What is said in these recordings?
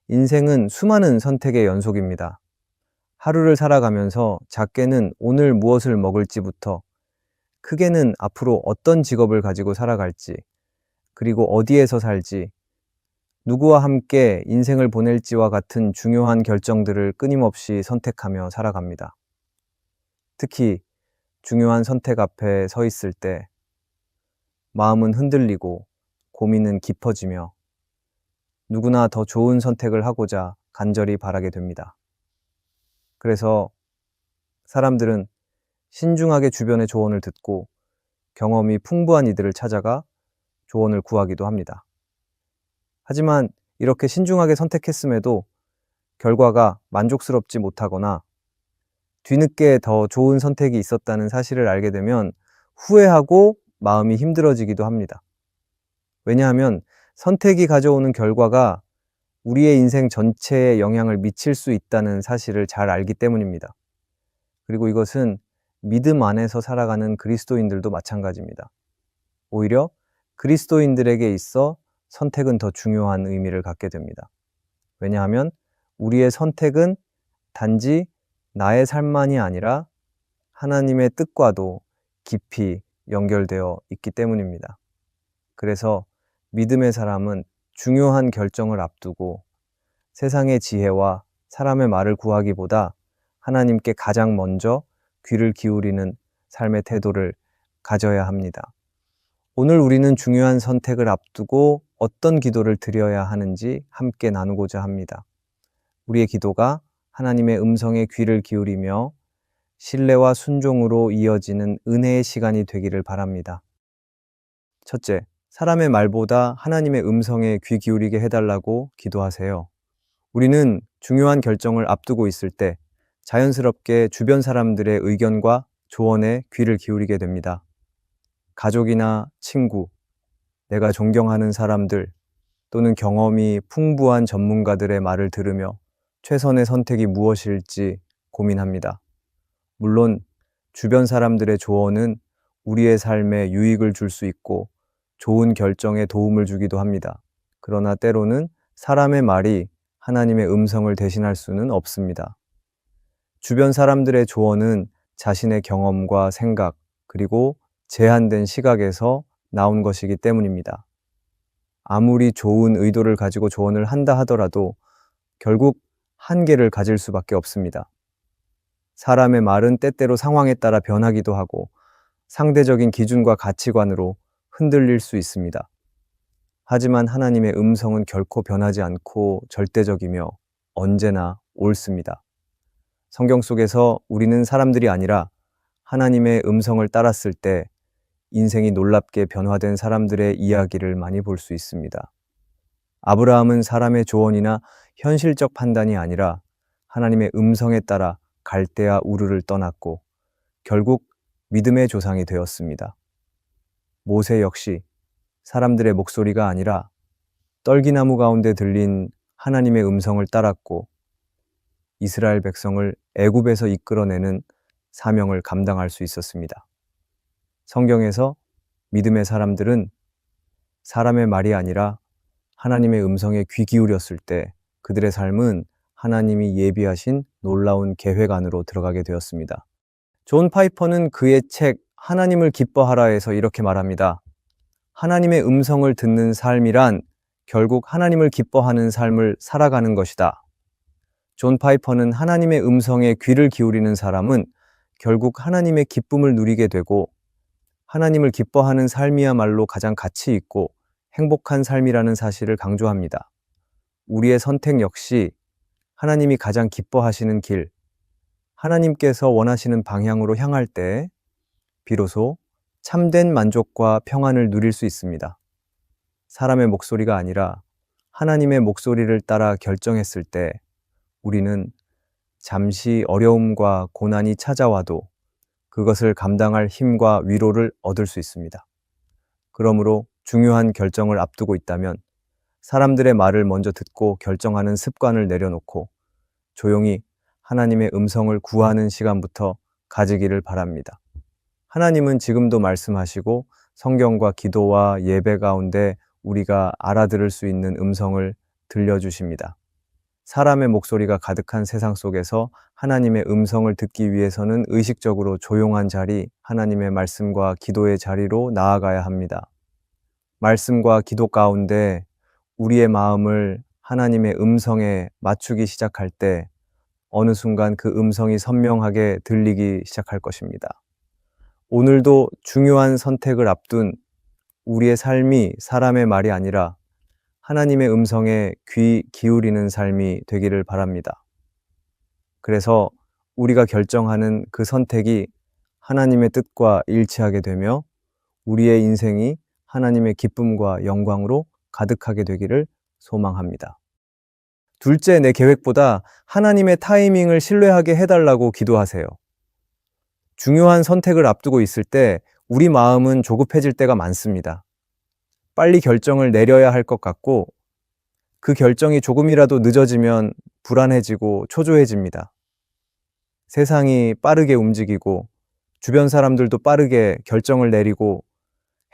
인생은 수많은 선택의 연속입니다. 하루를 살아가면서 작게는 오늘 무엇을 먹을지부터 크게는 앞으로 어떤 직업을 가지고 살아갈지, 그리고 어디에서 살지, 누구와 함께 인생을 보낼지와 같은 중요한 결정들을 끊임없이 선택하며 살아갑니다. 특히 중요한 선택 앞에 서 있을 때 마음은 흔들리고 고민은 깊어지며 누구나 더 좋은 선택을 하고자 간절히 바라게 됩니다. 그래서 사람들은 신중하게 주변의 조언을 듣고 경험이 풍부한 이들을 찾아가 조언을 구하기도 합니다. 하지만 이렇게 신중하게 선택했음에도 결과가 만족스럽지 못하거나 뒤늦게 더 좋은 선택이 있었다는 사실을 알게 되면 후회하고 마음이 힘들어지기도 합니다. 왜냐하면 선택이 가져오는 결과가 우리의 인생 전체에 영향을 미칠 수 있다는 사실을 잘 알기 때문입니다. 그리고 이것은 믿음 안에서 살아가는 그리스도인들도 마찬가지입니다. 오히려 그리스도인들에게 있어 선택은 더 중요한 의미를 갖게 됩니다. 왜냐하면 우리의 선택은 단지 나의 삶만이 아니라 하나님의 뜻과도 깊이 연결되어 있기 때문입니다. 그래서 믿음의 사람은 중요한 결정을 앞두고 세상의 지혜와 사람의 말을 구하기보다 하나님께 가장 먼저 귀를 기울이는 삶의 태도를 가져야 합니다. 오늘 우리는 중요한 선택을 앞두고 어떤 기도를 드려야 하는지 함께 나누고자 합니다. 우리의 기도가 하나님의 음성에 귀를 기울이며 신뢰와 순종으로 이어지는 은혜의 시간이 되기를 바랍니다. 첫째, 사람의 말보다 하나님의 음성에 귀 기울이게 해달라고 기도하세요. 우리는 중요한 결정을 앞두고 있을 때 자연스럽게 주변 사람들의 의견과 조언에 귀를 기울이게 됩니다. 가족이나 친구, 내가 존경하는 사람들 또는 경험이 풍부한 전문가들의 말을 들으며 최선의 선택이 무엇일지 고민합니다. 물론 주변 사람들의 조언은 우리의 삶에 유익을 줄 수 있고 좋은 결정에 도움을 주기도 합니다. 그러나 때로는 사람의 말이 하나님의 음성을 대신할 수는 없습니다. 주변 사람들의 조언은 자신의 경험과 생각, 그리고 제한된 시각에서 나온 것이기 때문입니다. 아무리 좋은 의도를 가지고 조언을 한다 하더라도 결국 한계를 가질 수밖에 없습니다. 사람의 말은 때때로 상황에 따라 변하기도 하고 상대적인 기준과 가치관으로 흔들릴 수 있습니다. 하지만 하나님의 음성은 결코 변하지 않고 절대적이며 언제나 옳습니다. 성경 속에서 우리는 사람들이 아니라 하나님의 음성을 따랐을 때 인생이 놀랍게 변화된 사람들의 이야기를 많이 볼 수 있습니다. 아브라함은 사람의 조언이나 현실적 판단이 아니라 하나님의 음성에 따라 갈대아 우르를 떠났고 결국 믿음의 조상이 되었습니다. 모세 역시 사람들의 목소리가 아니라 떨기나무 가운데 들린 하나님의 음성을 따랐고 이스라엘 백성을 애굽에서 이끌어내는 사명을 감당할 수 있었습니다. 성경에서 믿음의 사람들은 사람의 말이 아니라 하나님의 음성에 귀 기울였을 때 그들의 삶은 하나님이 예비하신 놀라운 계획 안으로 들어가게 되었습니다. 존 파이퍼는 그의 책 하나님을 기뻐하라에서 이렇게 말합니다. 하나님의 음성을 듣는 삶이란 결국 하나님을 기뻐하는 삶을 살아가는 것이다. 존 파이퍼는 하나님의 음성에 귀를 기울이는 사람은 결국 하나님의 기쁨을 누리게 되고 하나님을 기뻐하는 삶이야말로 가장 가치 있고 행복한 삶이라는 사실을 강조합니다. 우리의 선택 역시 하나님이 가장 기뻐하시는 길, 하나님께서 원하시는 방향으로 향할 때 비로소 참된 만족과 평안을 누릴 수 있습니다. 사람의 목소리가 아니라 하나님의 목소리를 따라 결정했을 때 우리는 잠시 어려움과 고난이 찾아와도 그것을 감당할 힘과 위로를 얻을 수 있습니다. 그러므로 중요한 결정을 앞두고 있다면 사람들의 말을 먼저 듣고 결정하는 습관을 내려놓고 조용히 하나님의 음성을 구하는 시간부터 가지기를 바랍니다. 하나님은 지금도 말씀하시고 성경과 기도와 예배 가운데 우리가 알아들을 수 있는 음성을 들려주십니다. 사람의 목소리가 가득한 세상 속에서 하나님의 음성을 듣기 위해서는 의식적으로 조용한 자리, 하나님의 말씀과 기도의 자리로 나아가야 합니다. 말씀과 기도 가운데 우리의 마음을 하나님의 음성에 맞추기 시작할 때 어느 순간 그 음성이 선명하게 들리기 시작할 것입니다. 오늘도 중요한 선택을 앞둔 우리의 삶이 사람의 말이 아니라 하나님의 음성에 귀 기울이는 삶이 되기를 바랍니다. 그래서 우리가 결정하는 그 선택이 하나님의 뜻과 일치하게 되며 우리의 인생이 하나님의 기쁨과 영광으로 가득하게 되기를 소망합니다. 둘째, 내 계획보다 하나님의 타이밍을 신뢰하게 해달라고 기도하세요. 중요한 선택을 앞두고 있을 때 우리 마음은 조급해질 때가 많습니다. 빨리 결정을 내려야 할 것 같고 그 결정이 조금이라도 늦어지면 불안해지고 초조해집니다. 세상이 빠르게 움직이고 주변 사람들도 빠르게 결정을 내리고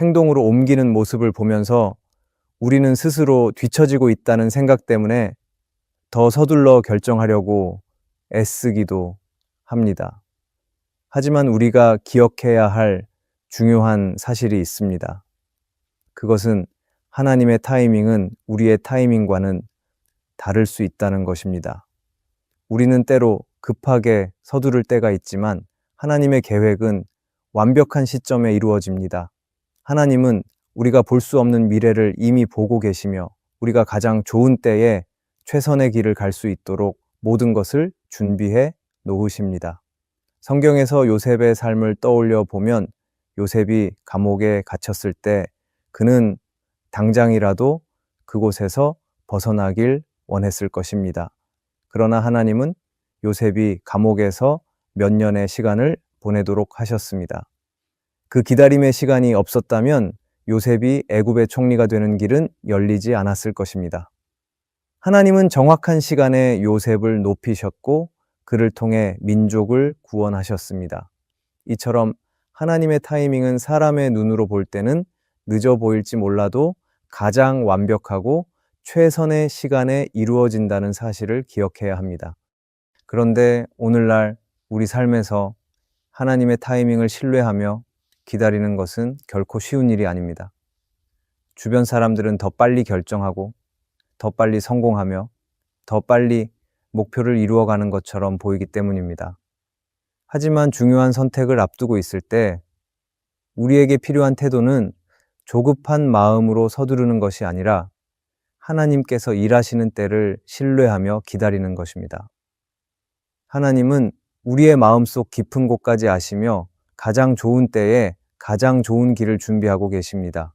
행동으로 옮기는 모습을 보면서 우리는 스스로 뒤처지고 있다는 생각 때문에 더 서둘러 결정하려고 애쓰기도 합니다. 하지만 우리가 기억해야 할 중요한 사실이 있습니다. 그것은 하나님의 타이밍은 우리의 타이밍과는 다를 수 있다는 것입니다. 우리는 때로 급하게 서두를 때가 있지만 하나님의 계획은 완벽한 시점에 이루어집니다. 하나님은 우리가 볼 수 없는 미래를 이미 보고 계시며 우리가 가장 좋은 때에 최선의 길을 갈 수 있도록 모든 것을 준비해 놓으십니다. 성경에서 요셉의 삶을 떠올려 보면 요셉이 감옥에 갇혔을 때 그는 당장이라도 그곳에서 벗어나길 원했을 것입니다. 그러나 하나님은 요셉이 감옥에서 몇 년의 시간을 보내도록 하셨습니다. 그 기다림의 시간이 없었다면 요셉이 애굽의 총리가 되는 길은 열리지 않았을 것입니다. 하나님은 정확한 시간에 요셉을 높이셨고 그를 통해 민족을 구원하셨습니다. 이처럼 하나님의 타이밍은 사람의 눈으로 볼 때는 늦어 보일지 몰라도 가장 완벽하고 최선의 시간에 이루어진다는 사실을 기억해야 합니다. 그런데 오늘날 우리 삶에서 하나님의 타이밍을 신뢰하며 기다리는 것은 결코 쉬운 일이 아닙니다. 주변 사람들은 더 빨리 결정하고 더 빨리 성공하며 더 빨리 목표를 이루어가는 것처럼 보이기 때문입니다. 하지만 중요한 선택을 앞두고 있을 때 우리에게 필요한 태도는 조급한 마음으로 서두르는 것이 아니라 하나님께서 일하시는 때를 신뢰하며 기다리는 것입니다. 하나님은 우리의 마음속 깊은 곳까지 아시며 가장 좋은 때에 가장 좋은 길을 준비하고 계십니다.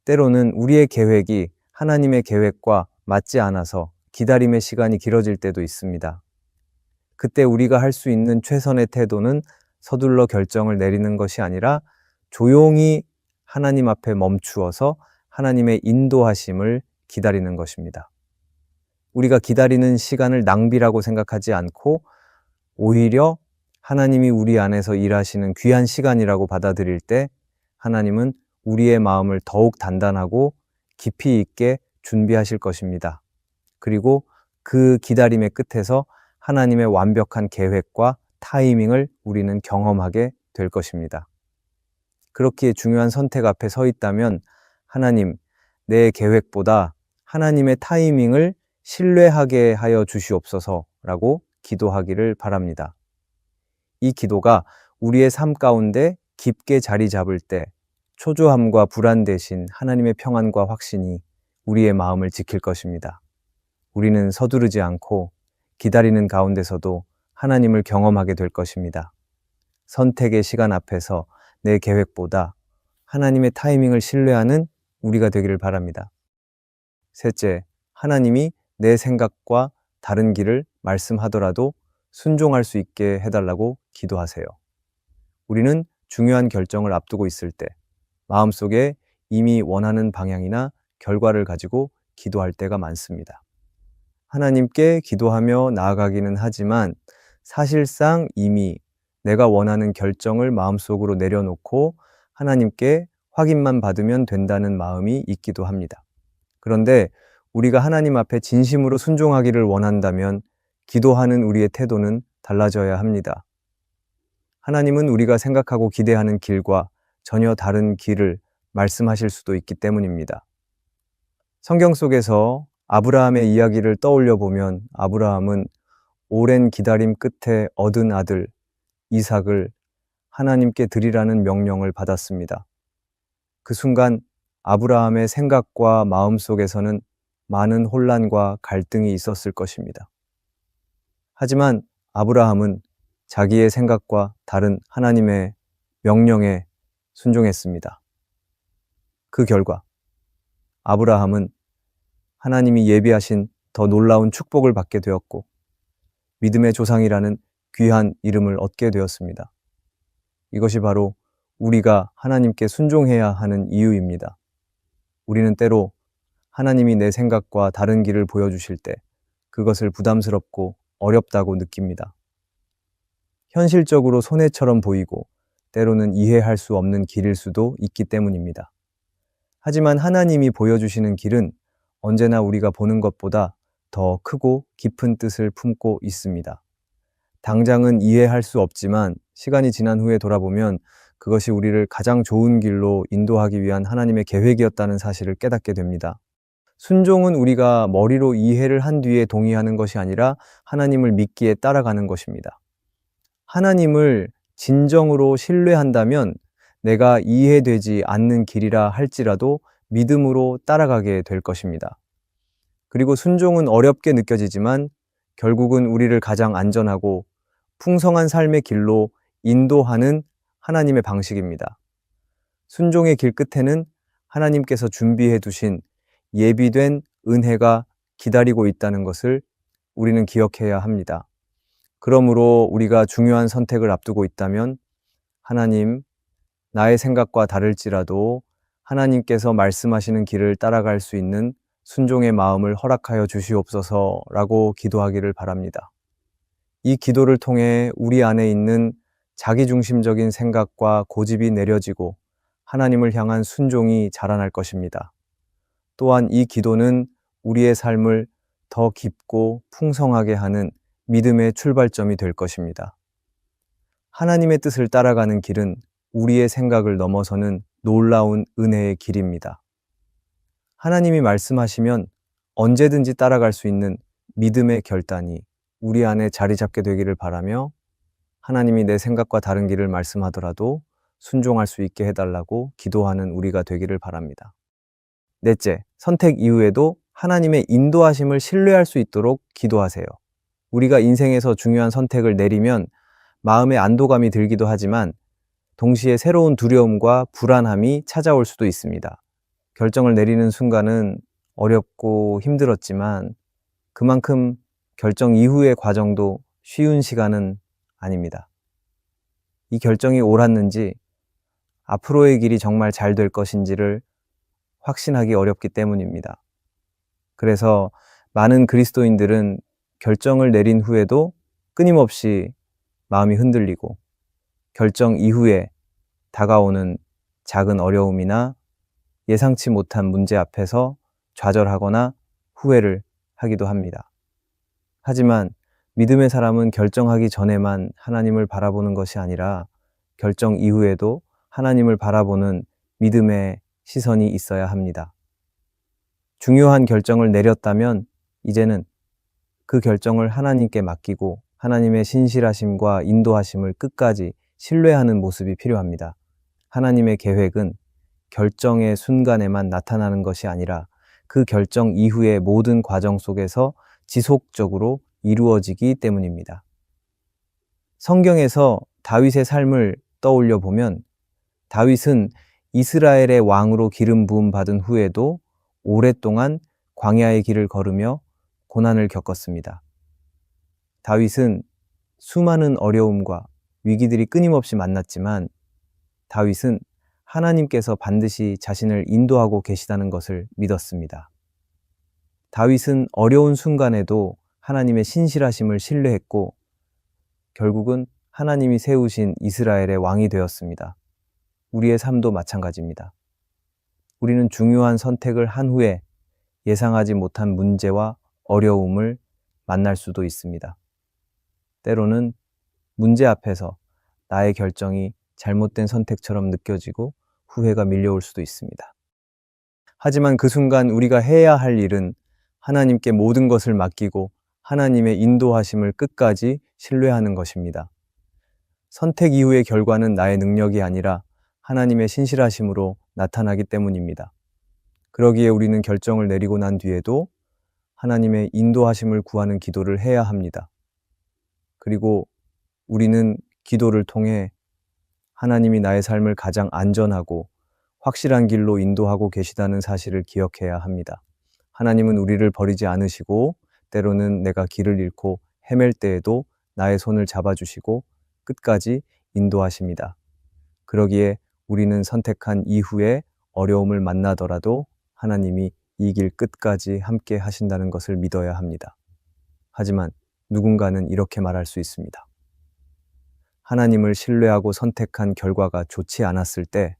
때로는 우리의 계획이 하나님의 계획과 맞지 않아서 기다림의 시간이 길어질 때도 있습니다. 그때 우리가 할 수 있는 최선의 태도는 서둘러 결정을 내리는 것이 아니라 조용히 하나님 앞에 멈추어서 하나님의 인도하심을 기다리는 것입니다. 우리가 기다리는 시간을 낭비라고 생각하지 않고 오히려 하나님이 우리 안에서 일하시는 귀한 시간이라고 받아들일 때 하나님은 우리의 마음을 더욱 단단하고 깊이 있게 준비하실 것입니다. 그리고 그 기다림의 끝에서 하나님의 완벽한 계획과 타이밍을 우리는 경험하게 될 것입니다. 그렇기에 중요한 선택 앞에 서 있다면 하나님, 내 계획보다 하나님의 타이밍을 신뢰하게 하여 주시옵소서라고 기도하기를 바랍니다. 이 기도가 우리의 삶 가운데 깊게 자리 잡을 때 초조함과 불안 대신 하나님의 평안과 확신이 우리의 마음을 지킬 것입니다. 우리는 서두르지 않고 기다리는 가운데서도 하나님을 경험하게 될 것입니다. 선택의 시간 앞에서 내 계획보다 하나님의 타이밍을 신뢰하는 우리가 되기를 바랍니다. 셋째, 하나님이 내 생각과 다른 길을 말씀하더라도 순종할 수 있게 해달라고 기도하세요. 우리는 중요한 결정을 앞두고 있을 때 마음속에 이미 원하는 방향이나 결과를 가지고 기도할 때가 많습니다. 하나님께 기도하며 나아가기는 하지만 사실상 이미 내가 원하는 결정을 마음속으로 내려놓고 하나님께 확인만 받으면 된다는 마음이 있기도 합니다. 그런데 우리가 하나님 앞에 진심으로 순종하기를 원한다면 기도하는 우리의 태도는 달라져야 합니다. 하나님은 우리가 생각하고 기대하는 길과 전혀 다른 길을 말씀하실 수도 있기 때문입니다. 성경 속에서 아브라함의 이야기를 떠올려 보면 아브라함은 오랜 기다림 끝에 얻은 아들 이삭을 하나님께 드리라는 명령을 받았습니다. 그 순간 아브라함의 생각과 마음 속에서는 많은 혼란과 갈등이 있었을 것입니다. 하지만 아브라함은 자기의 생각과 다른 하나님의 명령에 순종했습니다. 그 결과 아브라함은 하나님이 예비하신 더 놀라운 축복을 받게 되었고 믿음의 조상이라는 귀한 이름을 얻게 되었습니다. 이것이 바로 우리가 하나님께 순종해야 하는 이유입니다. 우리는 때로 하나님이 내 생각과 다른 길을 보여주실 때 그것을 부담스럽고 어렵다고 느낍니다. 현실적으로 손해처럼 보이고 때로는 이해할 수 없는 길일 수도 있기 때문입니다. 하지만 하나님이 보여주시는 길은 언제나 우리가 보는 것보다 더 크고 깊은 뜻을 품고 있습니다. 당장은 이해할 수 없지만 시간이 지난 후에 돌아보면 그것이 우리를 가장 좋은 길로 인도하기 위한 하나님의 계획이었다는 사실을 깨닫게 됩니다. 순종은 우리가 머리로 이해를 한 뒤에 동의하는 것이 아니라 하나님을 믿기에 따라가는 것입니다. 하나님을 진정으로 신뢰한다면 내가 이해되지 않는 길이라 할지라도 믿음으로 따라가게 될 것입니다. 그리고 순종은 어렵게 느껴지지만 결국은 우리를 가장 안전하고 풍성한 삶의 길로 인도하는 하나님의 방식입니다. 순종의 길 끝에는 하나님께서 준비해 두신 예비된 은혜가 기다리고 있다는 것을 우리는 기억해야 합니다. 그러므로 우리가 중요한 선택을 앞두고 있다면 하나님, 나의 생각과 다를지라도 하나님께서 말씀하시는 길을 따라갈 수 있는 순종의 마음을 허락하여 주시옵소서라고 기도하기를 바랍니다. 이 기도를 통해 우리 안에 있는 자기중심적인 생각과 고집이 내려지고 하나님을 향한 순종이 자라날 것입니다. 또한 이 기도는 우리의 삶을 더 깊고 풍성하게 하는 믿음의 출발점이 될 것입니다. 하나님의 뜻을 따라가는 길은 우리의 생각을 넘어서는 놀라운 은혜의 길입니다. 하나님이 말씀하시면 언제든지 따라갈 수 있는 믿음의 결단이 우리 안에 자리 잡게 되기를 바라며 하나님이 내 생각과 다른 길을 말씀하더라도 순종할 수 있게 해달라고 기도하는 우리가 되기를 바랍니다. 넷째, 선택 이후에도 하나님의 인도하심을 신뢰할 수 있도록 기도하세요. 우리가 인생에서 중요한 선택을 내리면 마음의 안도감이 들기도 하지만 동시에 새로운 두려움과 불안함이 찾아올 수도 있습니다. 결정을 내리는 순간은 어렵고 힘들었지만 그만큼 결정 이후의 과정도 쉬운 시간은 아닙니다. 이 결정이 옳았는지 앞으로의 길이 정말 잘 될 것인지를 확신하기 어렵기 때문입니다. 그래서 많은 그리스도인들은 결정을 내린 후에도 끊임없이 마음이 흔들리고 결정 이후에 다가오는 작은 어려움이나 예상치 못한 문제 앞에서 좌절하거나 후회를 하기도 합니다. 하지만 믿음의 사람은 결정하기 전에만 하나님을 바라보는 것이 아니라 결정 이후에도 하나님을 바라보는 믿음의 시선이 있어야 합니다. 중요한 결정을 내렸다면 이제는 그 결정을 하나님께 맡기고 하나님의 신실하심과 인도하심을 끝까지 신뢰하는 모습이 필요합니다. 하나님의 계획은 결정의 순간에만 나타나는 것이 아니라 그 결정 이후의 모든 과정 속에서 지속적으로 이루어지기 때문입니다. 성경에서 다윗의 삶을 떠올려 보면 다윗은 이스라엘의 왕으로 기름 부음 받은 후에도 오랫동안 광야의 길을 걸으며 고난을 겪었습니다. 다윗은 수많은 어려움과 위기들이 끊임없이 만났지만 다윗은 하나님께서 반드시 자신을 인도하고 계시다는 것을 믿었습니다. 다윗은 어려운 순간에도 하나님의 신실하심을 신뢰했고 결국은 하나님이 세우신 이스라엘의 왕이 되었습니다. 우리의 삶도 마찬가지입니다. 우리는 중요한 선택을 한 후에 예상하지 못한 문제와 어려움을 만날 수도 있습니다. 때로는 문제 앞에서 나의 결정이 잘못된 선택처럼 느껴지고 후회가 밀려올 수도 있습니다. 하지만 그 순간 우리가 해야 할 일은 하나님께 모든 것을 맡기고 하나님의 인도하심을 끝까지 신뢰하는 것입니다. 선택 이후의 결과는 나의 능력이 아니라 하나님의 신실하심으로 나타나기 때문입니다. 그러기에 우리는 결정을 내리고 난 뒤에도 하나님의 인도하심을 구하는 기도를 해야 합니다. 그리고 우리는 기도를 통해 하나님이 나의 삶을 가장 안전하고 확실한 길로 인도하고 계시다는 사실을 기억해야 합니다. 하나님은 우리를 버리지 않으시고 때로는 내가 길을 잃고 헤맬 때에도 나의 손을 잡아주시고 끝까지 인도하십니다. 그러기에 우리는 선택한 이후에 어려움을 만나더라도 하나님이 이 길 끝까지 함께 하신다는 것을 믿어야 합니다. 하지만 누군가는 이렇게 말할 수 있습니다. 하나님을 신뢰하고 선택한 결과가 좋지 않았을 때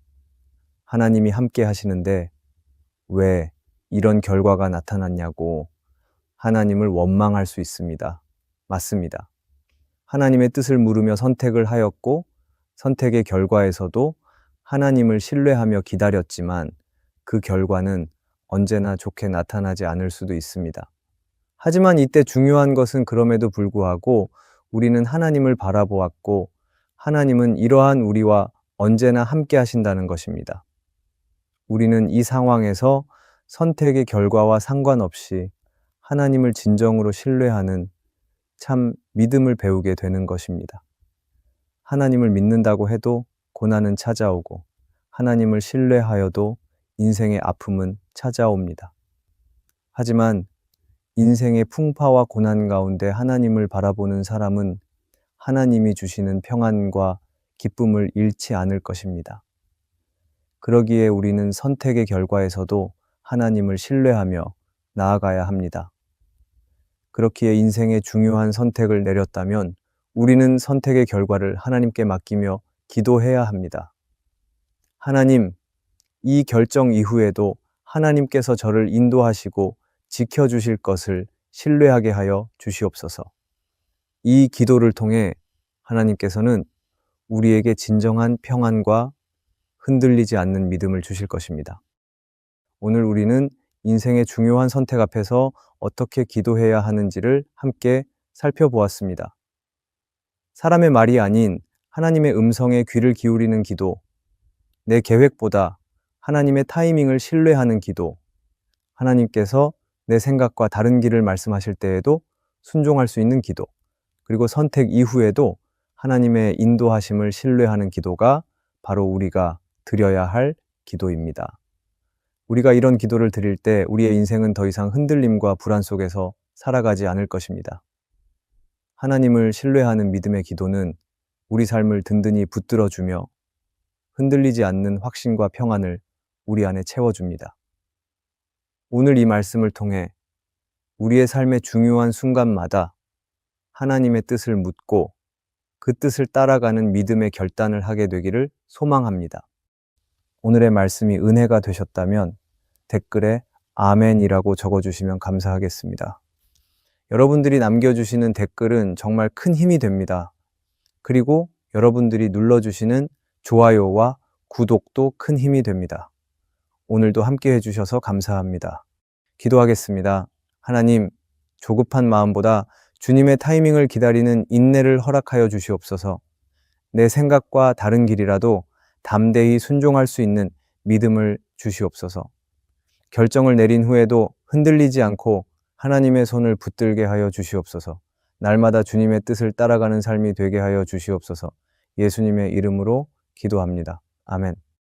하나님이 함께 하시는데 왜 이런 결과가 나타났냐고 하나님을 원망할 수 있습니다. 맞습니다. 하나님의 뜻을 물으며 선택을 하였고 선택의 결과에서도 하나님을 신뢰하며 기다렸지만 그 결과는 언제나 좋게 나타나지 않을 수도 있습니다. 하지만 이때 중요한 것은 그럼에도 불구하고 우리는 하나님을 바라보았고 하나님은 이러한 우리와 언제나 함께 하신다는 것입니다. 우리는 이 상황에서 선택의 결과와 상관없이 하나님을 진정으로 신뢰하는 참 믿음을 배우게 되는 것입니다. 하나님을 믿는다고 해도 고난은 찾아오고 하나님을 신뢰하여도 인생의 아픔은 찾아옵니다. 하지만 인생의 풍파와 고난 가운데 하나님을 바라보는 사람은 하나님이 주시는 평안과 기쁨을 잃지 않을 것입니다. 그러기에 우리는 선택의 결과에서도 하나님을 신뢰하며 나아가야 합니다. 그렇기에 인생의 중요한 선택을 내렸다면 우리는 선택의 결과를 하나님께 맡기며 기도해야 합니다. 하나님, 이 결정 이후에도 하나님께서 저를 인도하시고 지켜주실 것을 신뢰하게 하여 주시옵소서. 이 기도를 통해 하나님께서는 우리에게 진정한 평안과 흔들리지 않는 믿음을 주실 것입니다. 오늘 우리는 인생의 중요한 선택 앞에서 어떻게 기도해야 하는지를 함께 살펴보았습니다. 사람의 말이 아닌 하나님의 음성에 귀를 기울이는 기도, 내 계획보다 하나님의 타이밍을 신뢰하는 기도, 하나님께서 내 생각과 다른 길을 말씀하실 때에도 순종할 수 있는 기도, 그리고 선택 이후에도 하나님의 인도하심을 신뢰하는 기도가 바로 우리가 드려야 할 기도입니다. 우리가 이런 기도를 드릴 때 우리의 인생은 더 이상 흔들림과 불안 속에서 살아가지 않을 것입니다. 하나님을 신뢰하는 믿음의 기도는 우리 삶을 든든히 붙들어주며 흔들리지 않는 확신과 평안을 우리 안에 채워줍니다. 오늘 이 말씀을 통해 우리의 삶의 중요한 순간마다 하나님의 뜻을 묻고 그 뜻을 따라가는 믿음의 결단을 하게 되기를 소망합니다. 오늘의 말씀이 은혜가 되셨다면 댓글에 아멘이라고 적어주시면 감사하겠습니다. 여러분들이 남겨주시는 댓글은 정말 큰 힘이 됩니다. 그리고 여러분들이 눌러주시는 좋아요와 구독도 큰 힘이 됩니다. 오늘도 함께 해주셔서 감사합니다. 기도하겠습니다. 하나님, 조급한 마음보다 주님의 타이밍을 기다리는 인내를 허락하여 주시옵소서. 내 생각과 다른 길이라도 담대히 순종할 수 있는 믿음을 주시옵소서. 결정을 내린 후에도 흔들리지 않고 하나님의 손을 붙들게 하여 주시옵소서. 날마다 주님의 뜻을 따라가는 삶이 되게 하여 주시옵소서. 예수님의 이름으로 기도합니다. 아멘.